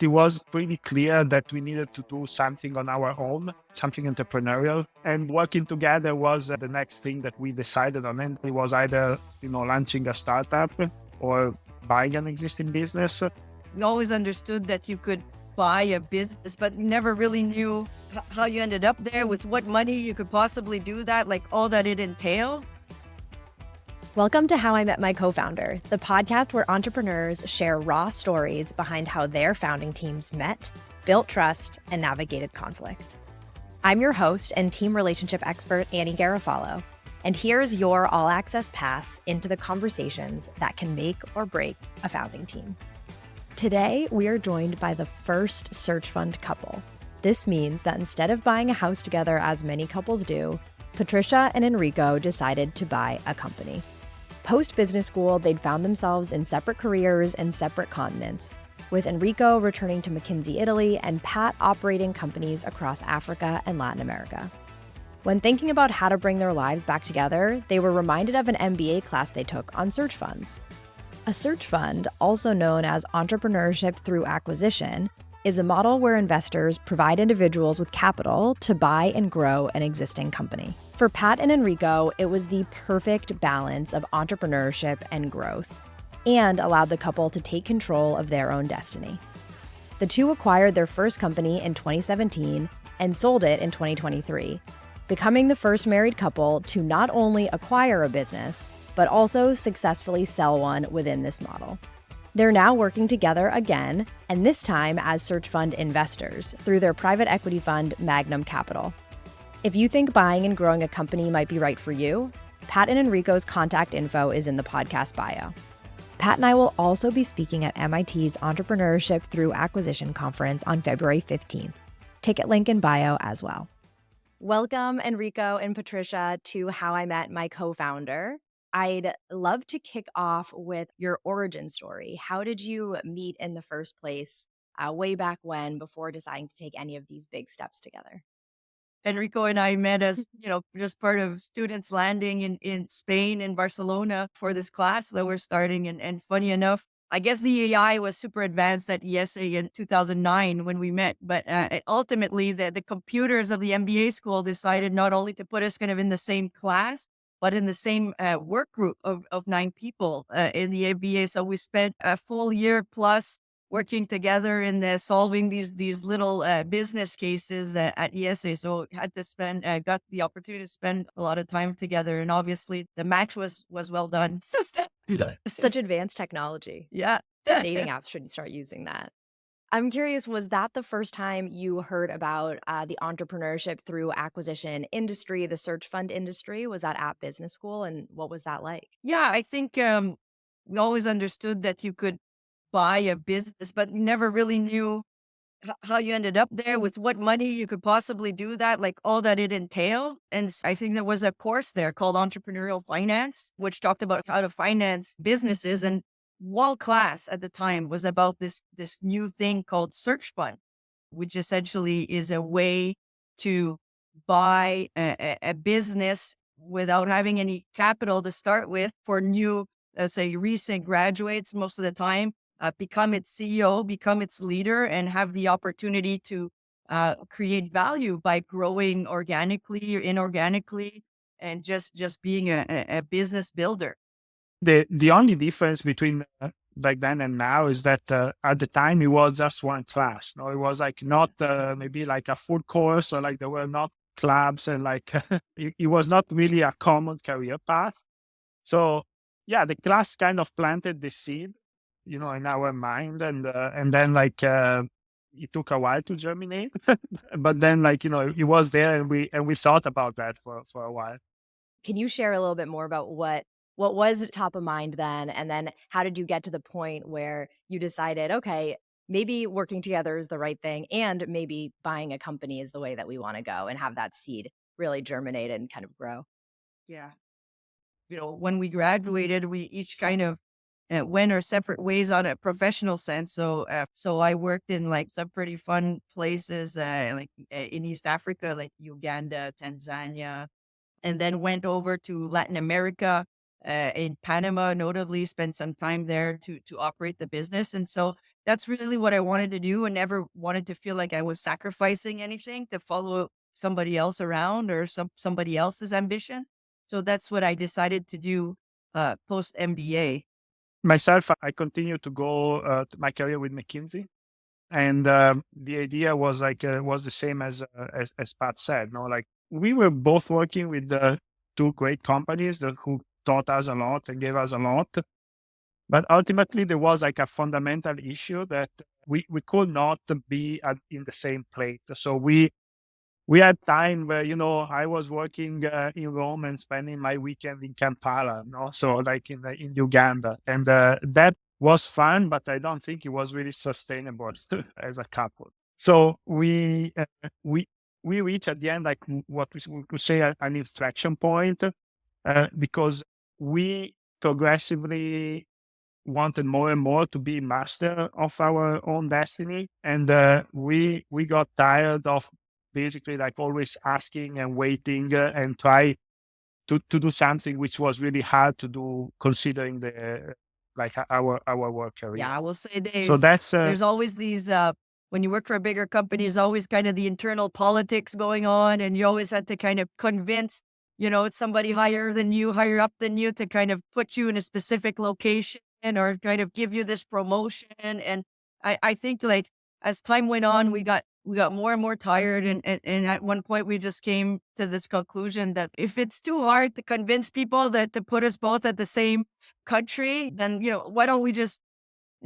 it was pretty clear that we needed to do something on our own, something entrepreneurial. And working together was the next thing that we decided on. And it was either, launching a startup or buying an existing business. We always understood that you could buy a business, but never really knew how you ended up there, with what money you could possibly do that, like all that it entailed. Welcome to How I Met My Co-Founder, the podcast where entrepreneurs share raw stories behind how their founding teams met, built trust, and navigated conflict. I'm your host and team relationship expert, Annie Garofalo, and here's your all-access pass into the conversations that can make or break a founding team. Today, we are joined by the first search fund couple. This means that instead of buying a house together as many couples do, Patricia and Enrico decided to buy a company. Post-business school, they'd found themselves in separate careers and separate continents, with Enrico returning to McKinsey Italy and Pat operating companies across Africa and Latin America. When thinking about how to bring their lives back together, they were reminded of an MBA class they took on search funds. A search fund, also known as Entrepreneurship Through Acquisition, is a model where investors provide individuals with capital to buy and grow an existing company. For Pat and Enrico, it was the perfect balance of entrepreneurship and growth, and allowed the couple to take control of their own destiny. The two acquired their first company in 2017 and sold it in 2023, becoming the first married couple to not only acquire a business, but also successfully sell one within this model. They're now working together again, and this time as search fund investors through their private equity fund, Magnum Capital. If you think buying and growing a company might be right for you, Pat and Enrico's contact info is in the podcast bio. Pat and I will also be speaking at MIT's Entrepreneurship Through Acquisition conference on February 15th. Ticket link in bio as well. Welcome, Enrico and Patricia, to How I Met My Co-Founder. I'd love to kick off with your origin story. How did you meet in the first place, way back when, before deciding to take any of these big steps together? Enrico and I met as, just part of students landing in Spain, in Barcelona, for this class that we're starting. And funny enough, I guess the AI was super advanced at IESE in 2009 when we met. But ultimately, the computers of the MBA school decided not only to put us kind of in the same class, but in the same work group of 9 people in the MBA. So we spent a full year plus working together in solving these little business cases at IESE. So had to got the opportunity to spend a lot of time together. And obviously the match was well done. Such advanced technology. Yeah. Dating apps should start using that. I'm curious, was that the first time you heard about the entrepreneurship through acquisition industry, the search fund industry? Was that at business school? And what was that like? Yeah, I think we always understood that you could buy a business, but never really knew how you ended up there, with what money you could possibly do that, like all that it entailed. And I think there was a course there called Entrepreneurial Finance, which talked about how to finance businesses. And one class at the time was about this new thing called search fund, which essentially is a way to buy a business without having any capital to start with for new, let's say, recent graduates most of the time, become its CEO, become its leader, and have the opportunity to create value by growing organically or inorganically, and just being a business builder. The only difference between back then and now is that at the time it was just one class. No, it was like not maybe like a full course, or like there were not clubs, and like it was not really a common career path. So yeah, the class kind of planted the seed, in our mind, and then like it took a while to germinate, but then like it was there, and we thought about that for a while. Can you share a little bit more about what was top of mind then? And then how did you get to the point where you decided, okay, maybe working together is the right thing, and maybe buying a company is the way that we want to go, and have that seed really germinate and kind of grow? Yeah. When we graduated, we each kind of went our separate ways on a professional sense. So I worked in like some pretty fun places, like in East Africa, like Uganda, Tanzania, and then went over to Latin America in Panama, notably spent some time there to operate the business. And so that's really what I wanted to do, and never wanted to feel like I was sacrificing anything to follow somebody else around, or somebody else's ambition. So that's what I decided to do post MBA. Myself, I continue to go to my career with McKinsey. And the idea was was the same as Pat said. No, like we were both working with two great companies who taught us a lot and gave us a lot. But ultimately, there was like a fundamental issue that we could not be in the same plate. So we had time where I was working in Rome and spending my weekend in Kampala. No, so like in Uganda, and that was fun, but I don't think it was really sustainable as a couple. So we reached at the end like what we could say an inflection point, because we progressively wanted more and more to be master of our own destiny, and we got tired of basically like always asking and waiting, and try to do something which was really hard to do considering the like our work career. Yeah, I will say So that's there's always these when you work for a bigger company, there's always kind of the internal politics going on, and you always had to kind of convince, it's somebody higher up than you, to kind of put you in a specific location or kind of give you this promotion. And I think like as time went on, we got more and more tired, and at one point we just came to this conclusion that if it's too hard to convince people that to put us both at the same country, then why don't we just,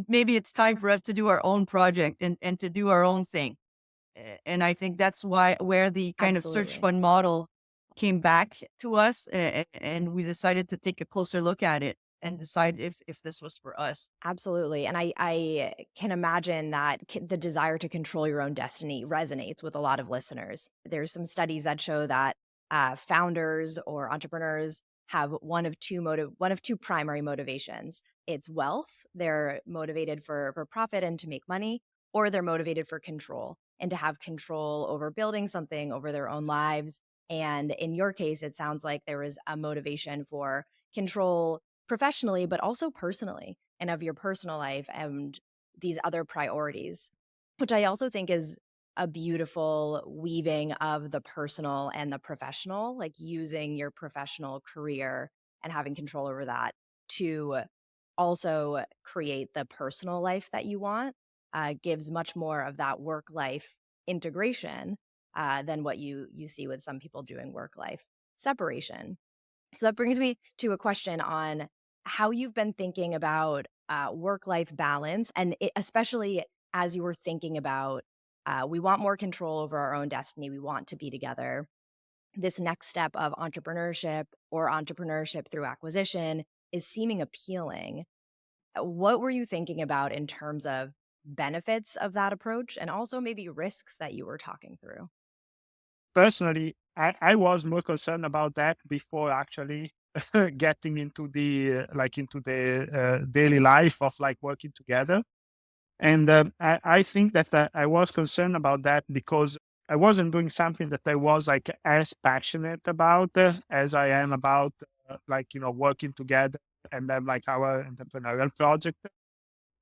maybe it's time for us to do our own project and to do our own thing. And I think that's where the kind of search Absolutely. fund model came back to us, and we decided to take a closer look at it and decide if this was for us. Absolutely. And I can imagine that the desire to control your own destiny resonates with a lot of listeners. There's some studies that show that founders or entrepreneurs have one of two primary motivations. It's wealth. They're motivated for profit and to make money, or they're motivated for control and to have control over building something, over their own lives. And in your case, it sounds like there was a motivation for control professionally, but also personally, and of your personal life and these other priorities, which I also think is a beautiful weaving of the personal and the professional, like using your professional career and having control over that to also create the personal life that you want. Gives much more of that work life integration than what you see with some people doing work life separation. So that brings me to a question on how you've been thinking about work-life balance, and especially as you were thinking about, we want more control over our own destiny, we want to be together. This next step of entrepreneurship or entrepreneurship through acquisition is seeming appealing. What were you thinking about in terms of benefits of that approach, and also maybe risks that you were talking through? personally, I was more concerned about that before actually getting into the daily life of like working together. And I think that I was concerned about that because I wasn't doing something that I was like as passionate about as I am about working together and then like our entrepreneurial project.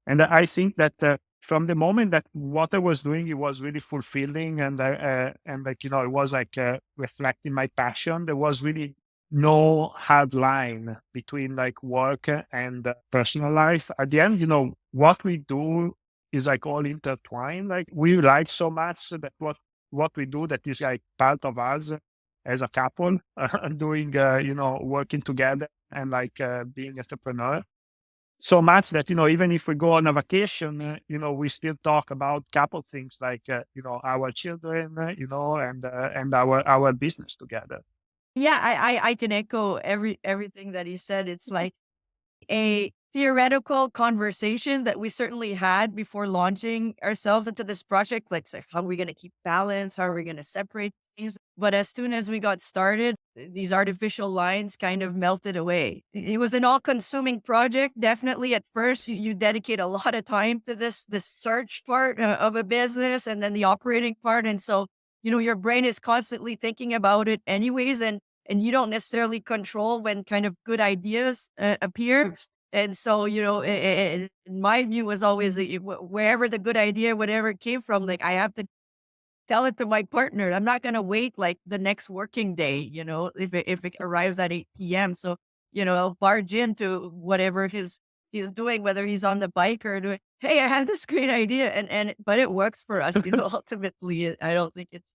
And I think that from the moment that what I was doing, it was really fulfilling, and it was like reflecting my passion. There was really no hard line between like work and personal life. At the end, what we do is like all intertwined. Like we like so much that what we do that is like part of us as a couple, doing working together and like being entrepreneur so much that even if we go on a vacation, we still talk about couple things like our children, and our business together. Yeah, I can echo everything that he said. It's like a theoretical conversation that we certainly had before launching ourselves into this project. Like, so how are we going to keep balance? How are we going to separate things? But as soon as we got started, these artificial lines kind of melted away. It was an all-consuming project. Definitely, at first, you dedicate a lot of time to this search part of a business, and then the operating part, and so your brain is constantly thinking about it, anyways, and and you don't necessarily control when kind of good ideas appear. And so, my view was always that wherever the good idea, whatever it came from, like I have to tell it to my partner. I'm not going to wait like the next working day, if it arrives at 8 p.m. So, I'll barge into whatever he's doing, whether he's on the bike or doing, hey, I had this great idea. But it works for us, ultimately. I don't think it's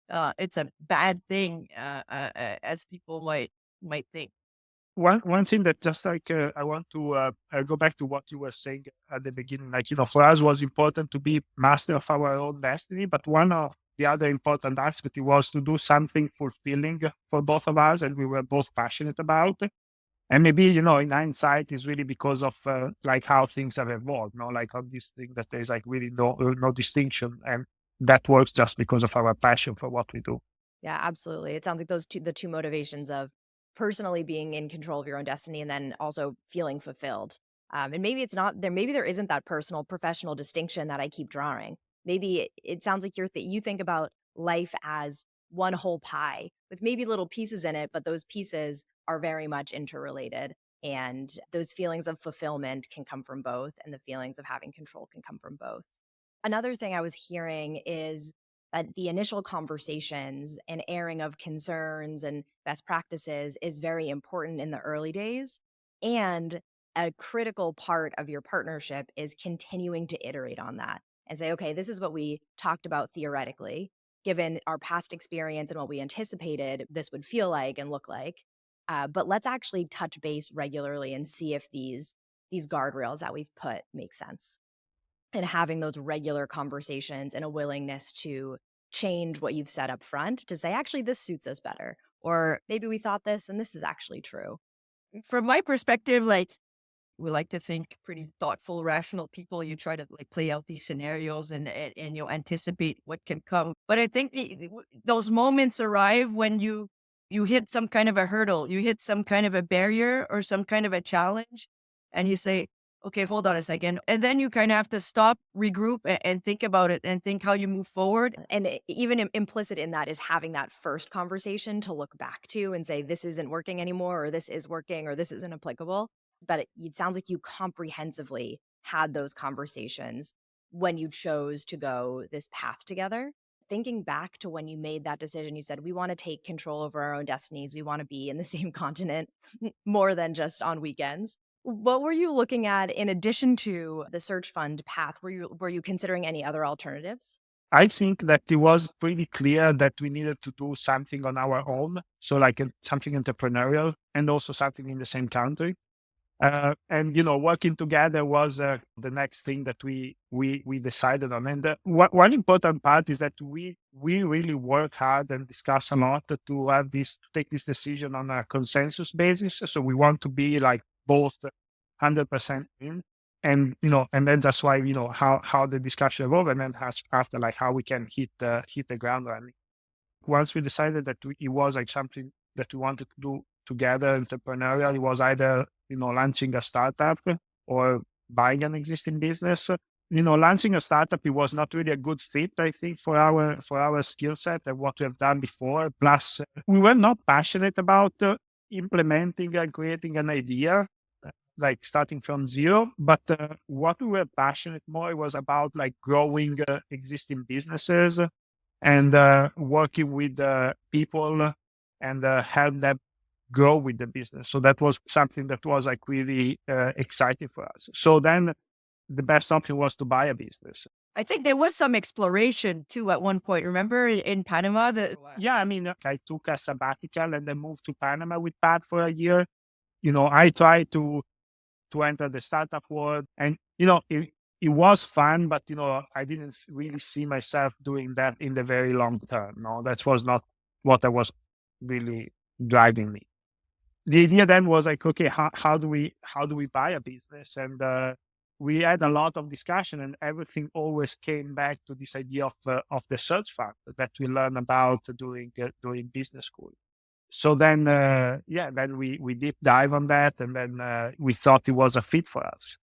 a bad thing, as people might think. One thing that just like I want to go back to what you were saying at the beginning, like for us was important to be master of our own destiny, but one of the other important aspect was to do something fulfilling for both of us, and we were both passionate about. And maybe in hindsight, is really because of like how things have evolved, like on this thing that there's like really no distinction, and that works just because of our passion for what we do. Yeah, absolutely. It sounds like the two motivations of personally being in control of your own destiny and then also feeling fulfilled. And maybe it's not there. Maybe there isn't that personal professional distinction that I keep drawing. Maybe it sounds like you think about life as one whole pie with maybe little pieces in it, but those pieces are very much interrelated. And those feelings of fulfillment can come from both, and the feelings of having control can come from both. Another thing I was hearing is that the initial conversations and airing of concerns and best practices is very important in the early days. And a critical part of your partnership is continuing to iterate on that and say, okay, this is what we talked about theoretically, given our past experience and what we anticipated this would feel like and look like. But let's actually touch base regularly and see if these guardrails that we've put make sense. And having those regular conversations and a willingness to change what you've said up front to say, actually, this suits us better. Or maybe we thought this and this is actually true. From my perspective, like we like to think pretty thoughtful, rational people. You try to like play out these scenarios and you anticipate what can come. But I think those moments arrive when you hit some kind of a hurdle, you hit some kind of a barrier or some kind of a challenge, and you say, okay, hold on a second. And then you kind of have to stop, regroup, and think about it and think how you move forward. And even implicit in that is having that first conversation to look back to and say, this isn't working anymore, or this is working, or this isn't applicable. But it sounds like you comprehensively had those conversations when you chose to go this path together. Thinking back to when you made that decision, you said, we want to take control over our own destinies. We want to be in the same continent more than just on weekends. What were you looking at in addition to the search fund path? Were you considering any other alternatives? I think that it was pretty clear that we needed to do something on our own. So like something entrepreneurial and also something in the same country. And working together was the next thing that we decided on. And one important part is that we really work hard and discuss a lot to take this decision on a consensus basis. So we want to be like both 100% in, and and then that's why how the discussion evolved, and then after like how we can hit the ground running. Once we decided that it was like something that we wanted to do together, entrepreneurial, it was either launching a startup or buying an existing business. Launching a startup, it was not really a good fit, I think, for our skill set and what we have done before. Plus, we were not passionate about implementing and creating an idea, like starting from zero. But what we were passionate more was about like growing existing businesses and working with people and help them grow with the business. So that was something that was like really exciting for us. So then the best option was to buy a business. I think there was some exploration too at one point. Remember in Panama? Yeah, I mean, I took a sabbatical and then moved to Panama with Pat for a year. I tried to enter the startup world, and it was fun, but I didn't really see myself doing that in the very long term. No, that was not what I was really driving me. The idea then was like, okay, how do we buy a business? And we had a lot of discussion, and everything always came back to this idea of the search fund that we learned about during business school. So then, then we deep dive on that, and then we thought it was a fit for us.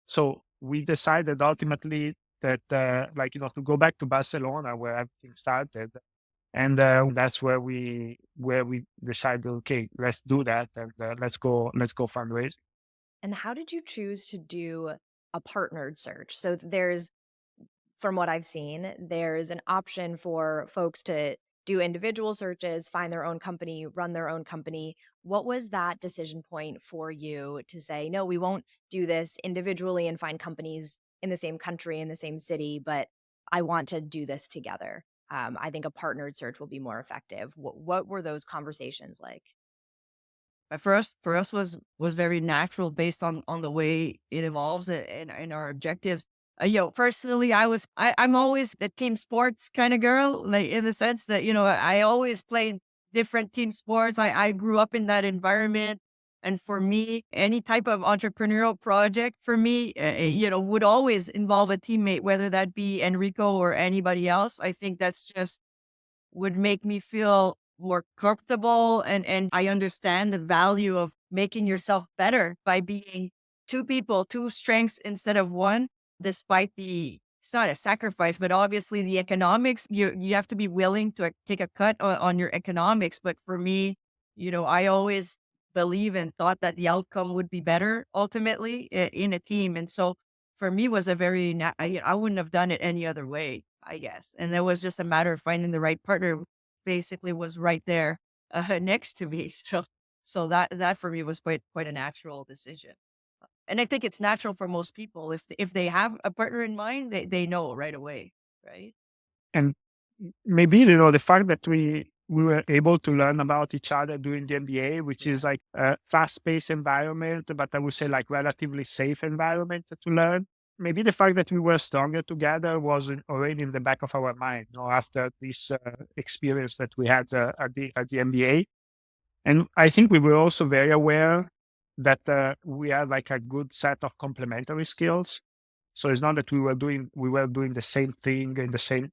So we decided ultimately that, to go back to Barcelona where everything started, And that's where we decided, okay, let's do that, and let's go fundraise. And how did you choose to do a partnered search? So there's, from what I've seen, there's an option for folks to do individual searches, find their own company, run their own company. What was that decision point for you to say, no, we won't do this individually and find companies in the same country, in the same city, but I want to do this together? I think a partnered search will be more effective. What were those conversations like? For us was very natural based on the way it evolves and our objectives. Personally, I'm always a team sports kind of girl, like in the sense that I always played different team sports. I grew up in that environment, and for me, any type of entrepreneurial project for me, would always involve a teammate, whether that be Enrico or anybody else. I think that's just would make me feel more comfortable, and I understand the value of making yourself better by being two people, two strengths instead of one, despite it's not a sacrifice, but obviously the economics, you have to be willing to take a cut on your economics. But for me, I always believe and thought that the outcome would be better ultimately in a team. And so for me was a very, I wouldn't have done it any other way, I guess. And it was just a matter of finding the right partner, basically was right there next to me. So that for me was quite a natural decision. And I think it's natural for most people. If they have a partner in mind, they know right away, right? And maybe the fact that we were able to learn about each other during the MBA, which is like a fast-paced environment, but I would say like relatively safe environment to learn. Maybe the fact that we were stronger together was already in the back of our mind, after this experience that we had at the MBA. And I think we were also very aware that we had like a good set of complementary skills. So it's not that we were doing the same thing in the same,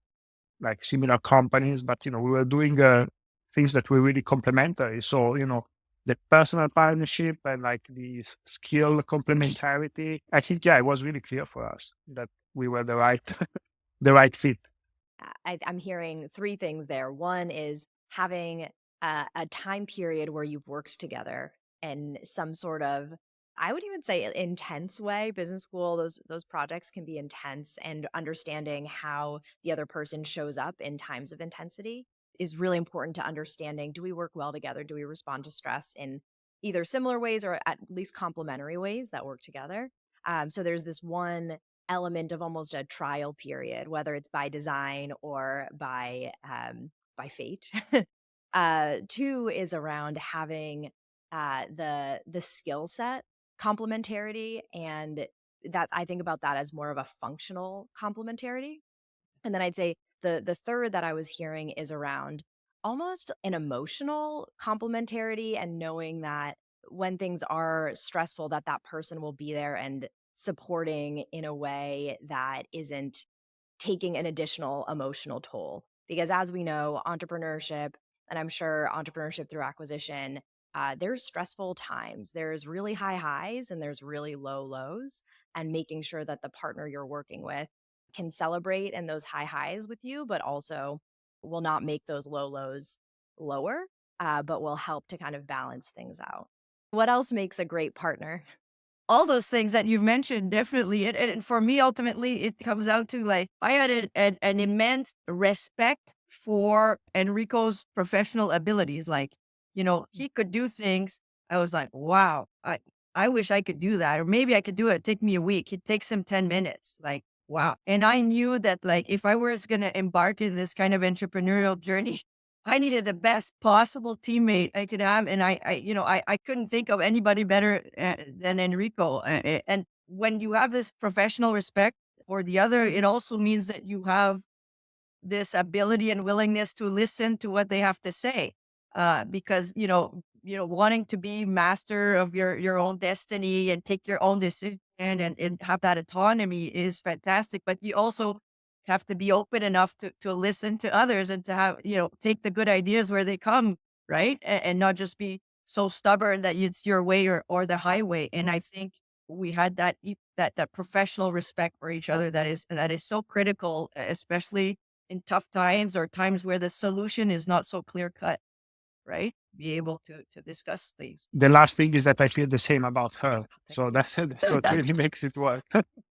like, similar companies, but we were doing things that were really complementary. So the personal partnership and like the skill complementarity, I think, yeah, it was really clear for us that we were the right the right fit. I'm hearing three things there. One is having a time period where you've worked together in some sort of, I would even say, intense way. Business school, those projects can be intense, and understanding how the other person shows up in times of intensity is really important to understanding. Do we work well together? Do we respond to stress in either similar ways or at least complementary ways that work together? So there's this one element of almost a trial period, whether it's by design or by fate. Two is around having the skill set complementarity, and that I think about that as more of a functional complementarity. And then I'd say the third that I was hearing is around almost an emotional complementarity, and knowing that when things are stressful, that person will be there and supporting in a way that isn't taking an additional emotional toll. Because as we know, entrepreneurship, and I'm sure entrepreneurship through acquisition, there's stressful times. There's really high highs and there's really low lows. And making sure that the partner you're working with can celebrate in those high highs with you, but also will not make those low lows lower, but will help to kind of balance things out. What else makes a great partner? All those things that you've mentioned, definitely. And for me, ultimately, it comes down to like, I had an immense respect for Enrico's professional abilities. Like, he could do things. I was like, wow, I wish I could do that. Or maybe I could do it. Take me a week. It takes him 10 minutes. Like, wow. And I knew that, like, if I was going to embark in this kind of entrepreneurial journey, I needed the best possible teammate I could have. And I couldn't think of anybody better than Enrico. And when you have this professional respect for the other, it also means that you have this ability and willingness to listen to what they have to say. Because, wanting to be master of your own destiny and take your own decision and have that autonomy is fantastic. But you also have to be open enough to listen to others and to have, take the good ideas where they come, right? And not just be so stubborn that it's your way or the highway. And I think we had that professional respect for each other that is so critical, especially in tough times or times where the solution is not so clear cut, right? Be able to discuss things. The last thing is that I feel the same about her. So Thank you. so it really makes it work.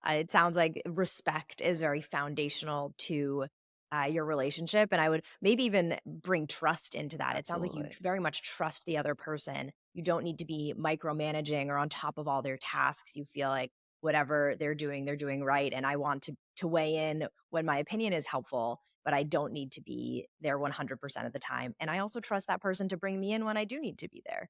It sounds like respect is very foundational to your relationship. And I would maybe even bring trust into that. It sounds like you Absolutely. very much trust the other person. You don't need to be micromanaging or on top of all their tasks. You feel like whatever they're doing right. And I want to weigh in when my opinion is helpful, but I don't need to be there 100% of the time. And I also trust that person to bring me in when I do need to be there.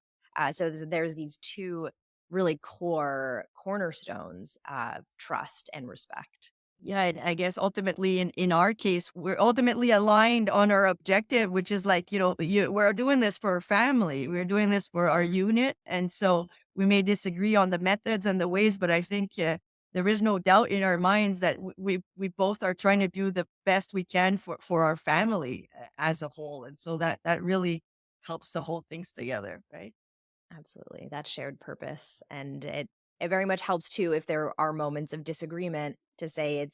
So there's these two really core cornerstones of trust and respect. Yeah, and I guess ultimately in our case, we're ultimately aligned on our objective, which is like, we're doing this for our family. We're doing this for our unit. And so we may disagree on the methods and the ways, but I think there is no doubt in our minds that we both are trying to do the best we can for our family as a whole. And so that really helps the whole things together, right? Absolutely. That shared purpose. And it very much helps too if there are moments of disagreement to say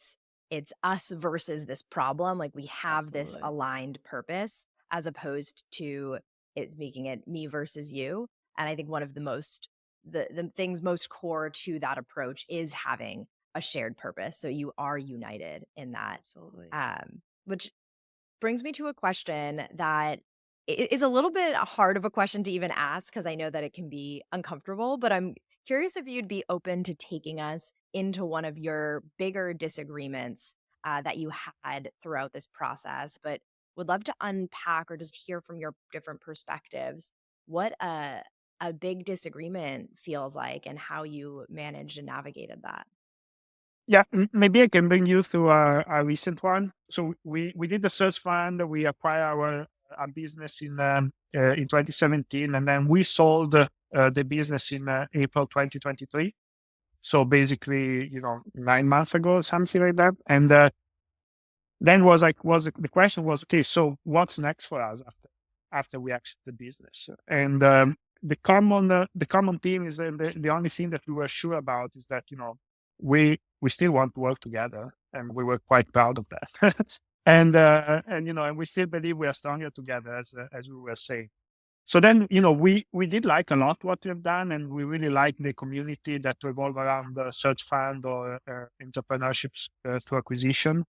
it's us versus this problem. Like we have this Absolutely. aligned purpose as opposed to it's making it me versus you. And I think one of the things most core to that approach is having a shared purpose. So you are united in that. Absolutely. Which brings me to a question that is a little bit hard of a question to even ask because I know that it can be uncomfortable, but I'm curious if you'd be open to taking us into one of your bigger disagreements that you had throughout this process, but would love to unpack or just hear from your different perspectives what a big disagreement feels like and how you managed and navigated that. Yeah, maybe I can bring you through a recent one. So we did the search fund. We acquired our business in 2017, and then we sold the business in April 2023. So basically, 9 months ago, something like that. And then the question was, okay, so what's next for us after we exit the business? And the common theme is that the only thing that we were sure about is that we still want to work together, and we were quite proud of that. And we still believe we are stronger together, as we were saying. So then, we did like a lot what we've done, and we really like the community that revolve around the search fund or entrepreneurship through acquisition.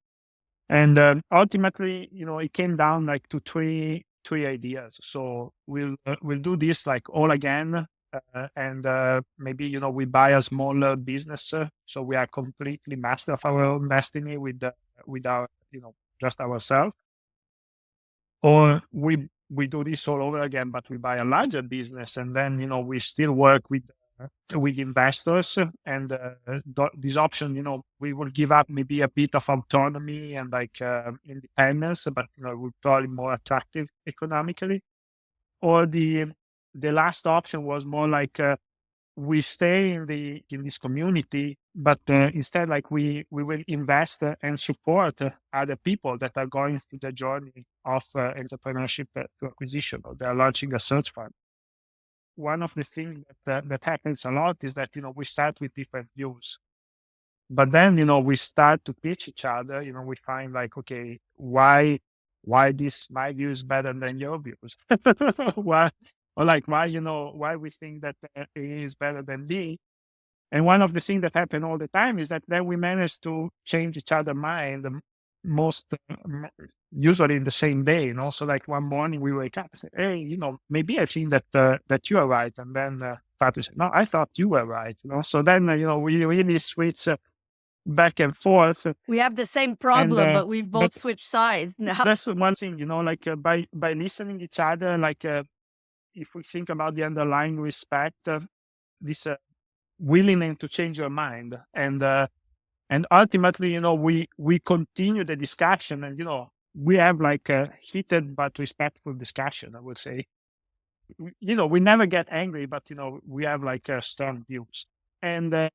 And ultimately, it came down like to three ideas. So we'll do this like all again, and maybe we buy a smaller business, so we are completely master of our own destiny with our just ourselves. Or we do this all over again, but we buy a larger business, and then we still work with investors, and this option, we will give up maybe a bit of autonomy and like independence, but we're probably more attractive economically. Or the last option was more like we stay in this community, but instead, like we will invest and support other people that are going through the journey of entrepreneurship to acquisition, or they are launching a search fund. One of the things that happens a lot is that we start with different views, but then we start to pitch each other. We find like, okay, why this my view is better than your views? Why, or like why we think that A is better than B? And one of the things that happen all the time is that then we manage to change each other's mind most usually in the same day. So like one morning we wake up and say, hey, maybe I think that you are right. And then Patricia said, no, I thought you were right. So then, we really switch back and forth. We have the same problem, but we've both but switched sides now. that's one thing, like by listening each other, like if we think about the underlying respect, this willingness to change your mind, and ultimately, we continue the discussion, and we have like a heated but respectful discussion, I would say. We never get angry, but we have like strong views, and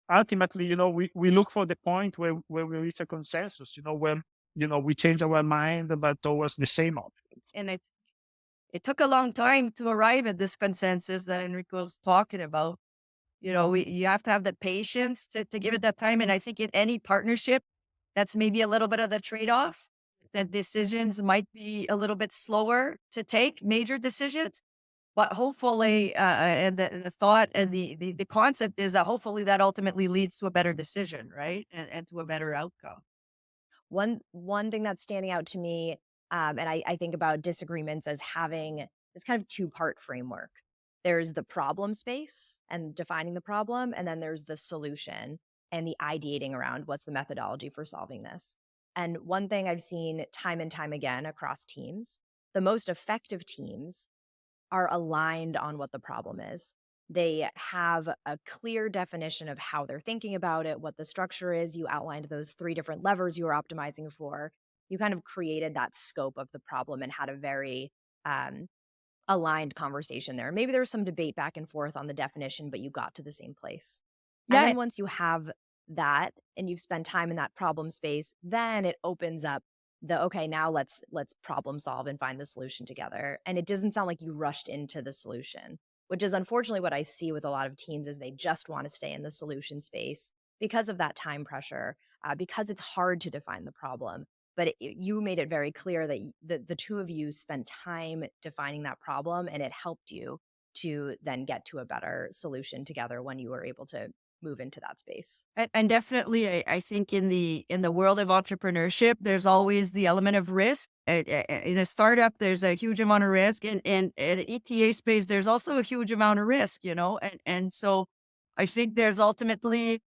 ultimately, we look for the point where we reach a consensus. When we change our mind, but towards the same option. And it took a long time to arrive at this consensus that Enrico was talking about. You have to have the patience to give it that time. And I think in any partnership, that's maybe a little bit of the trade-off. that decisions might be a little bit slower to take, major decisions. But hopefully, and the thought and the concept is that hopefully that ultimately leads to a better decision, right? And to a better outcome. One thing that's standing out to me, and I think about disagreements as having this kind of two-part framework. There's the problem space and defining the problem, and then there's the solution and the ideating around what's the methodology for solving this. And one thing I've seen time and time again across teams, the most effective teams are aligned on what the problem is. They have a clear definition of how they're thinking about it, what the structure is. You outlined those 3 different levers you were optimizing for. You kind of created that scope of the problem and had a very aligned conversation there. Maybe there was some debate back and forth on the definition, but you got to the same place. And Yeah, then once you have that and you've spent time in that problem space, then it opens up okay, now let's problem solve and find the solution together. And it doesn't sound like you rushed into the solution, which is unfortunately what I see with a lot of teams is they just want to stay in the solution space because of that time pressure, because it's hard to define the problem. But you made it very clear that the two of you spent time defining that problem, and it helped you to then get to a better solution together when you were able to move into that space. and definitely, I think in the world of entrepreneurship, there's always the element of risk. In a startup, there's a huge amount of risk, and in an ETA space, there's also a huge amount of risk. And so I think there's ultimately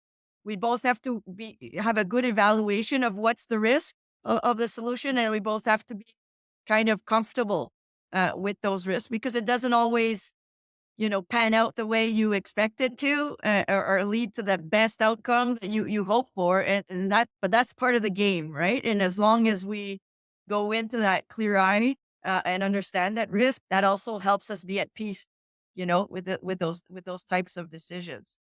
we both have to have a good evaluation of what's the risk of the solution, and we both have to be kind of comfortable with those risks because it doesn't always pan out the way you expect it to, or lead to the best outcome that you hope for. But that's part of the game, right? And as long as we go into that clear eye and understand that risk, that also helps us be at peace, with those types of decisions.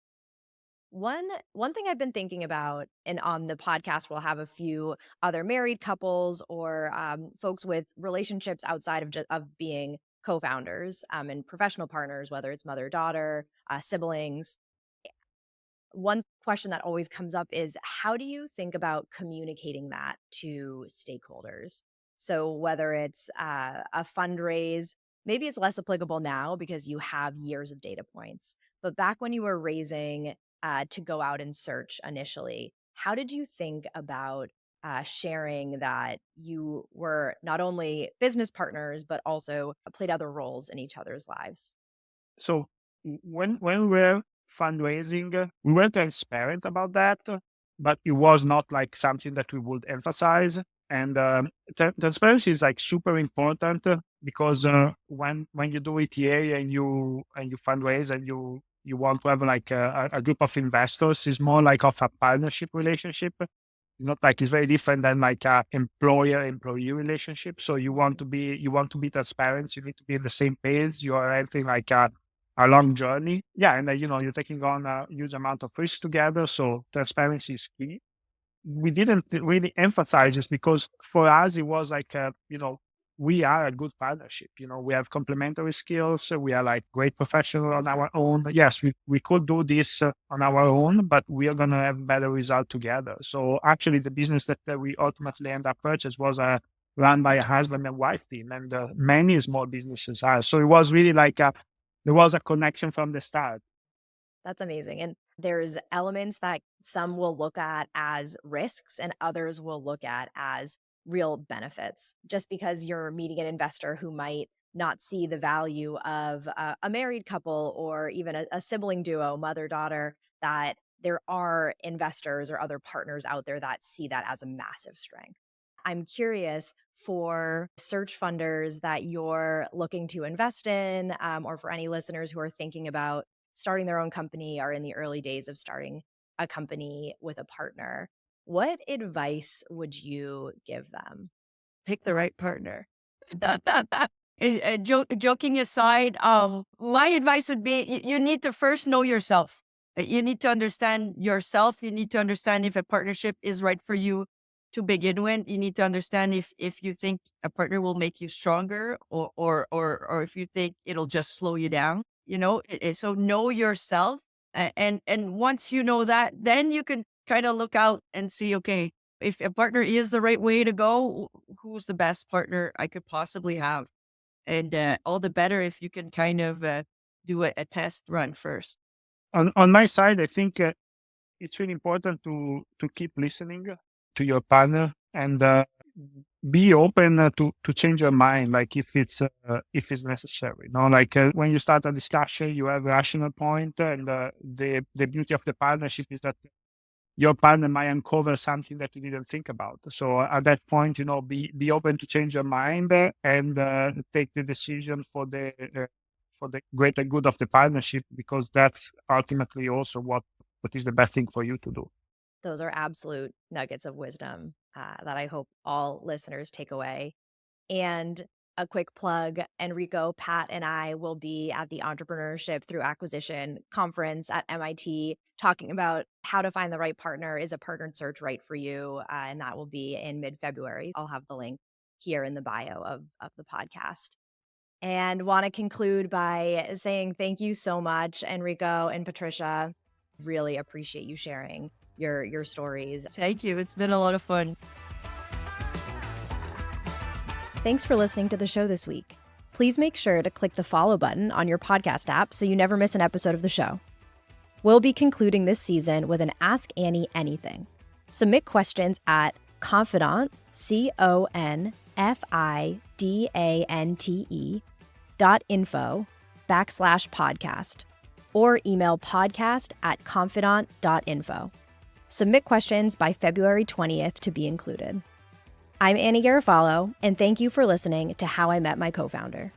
One thing I've been thinking about, and on the podcast, we'll have a few other married couples or folks with relationships outside of being co-founders and professional partners, whether it's mother-daughter, siblings. One question that always comes up is how do you think about communicating that to stakeholders? So whether it's a fundraise, maybe it's less applicable now because you have years of data points. But back when you were raising to go out and search initially, how did you think about sharing that you were not only business partners, but also played other roles in each other's lives? So when we were fundraising, we were transparent about that, but it was not like something that we would emphasize. And transparency is like super important because when you do ETA and you fundraise and you want to have like a group of investors, it's more like of a partnership relationship. Not like it's very different than like a employer-employee relationship. So you want to be transparent. You need to be in the same page. You are entering like a long journey. Yeah, and you're taking on a huge amount of risk together. So transparency is key. We didn't really emphasize this because for us it was like we are a good partnership. We have complementary skills. We are like great professionals on our own. Yes, we could do this on our own, but we are gonna have better result together. So actually, the business that we ultimately end up purchase was run by a husband and wife team, and many small businesses are. So it was really like there was a connection from the start. That's amazing. And there's elements that some will look at as risks and others will look at as real benefits. Just because you're meeting an investor who might not see the value of a married couple or even a sibling duo, mother-daughter, that there are investors or other partners out there that see that as a massive strength. I'm curious for search funders that you're looking to invest in, or for any listeners who are thinking about starting their own company or in the early days of starting a company with a partner, what advice would you give them? Pick the right partner. Joking aside, my advice would be you need to first know yourself. You need to understand yourself. You need to understand if a partnership is right for you to begin with. You need to understand if you think a partner will make you stronger or if you think it'll just slow you down. So know yourself. And once you know that, then you can kind of look out and see, okay, if a partner is the right way to go, who's the best partner I could possibly have. And all the better if you can kind of do a test run first. On my side, I think it's really important to keep listening to your partner and be open to change your mind, like if it's necessary. Like when you start a discussion, you have a rational point, and the beauty of the partnership is that your partner might uncover something that you didn't think about. So at that point, be open to change your mind and take the decision for the greater good of the partnership, because that's ultimately also what is the best thing for you to do. Those are absolute nuggets of wisdom that I hope all listeners take away. And a quick plug, Enrico, Pat, and I will be at the Entrepreneurship Through Acquisition conference at MIT talking about how to find the right partner. Is a partner search right for you? And that will be in mid-February. I'll have the link here in the bio of the podcast. And want to conclude by saying thank you so much, Enrico and Patricia. Really appreciate you sharing your stories. Thank you. It's been a lot of fun. Thanks for listening to the show this week. Please make sure to click the follow button on your podcast app so you never miss an episode of the show. We'll be concluding this season with an Ask Annie Anything. Submit questions at confidant, confidante.info/podcast or email podcast@confidant.info. Submit questions by February 20th to be included. I'm Annie Garofalo, and thank you for listening to How I Met My Co-Founder.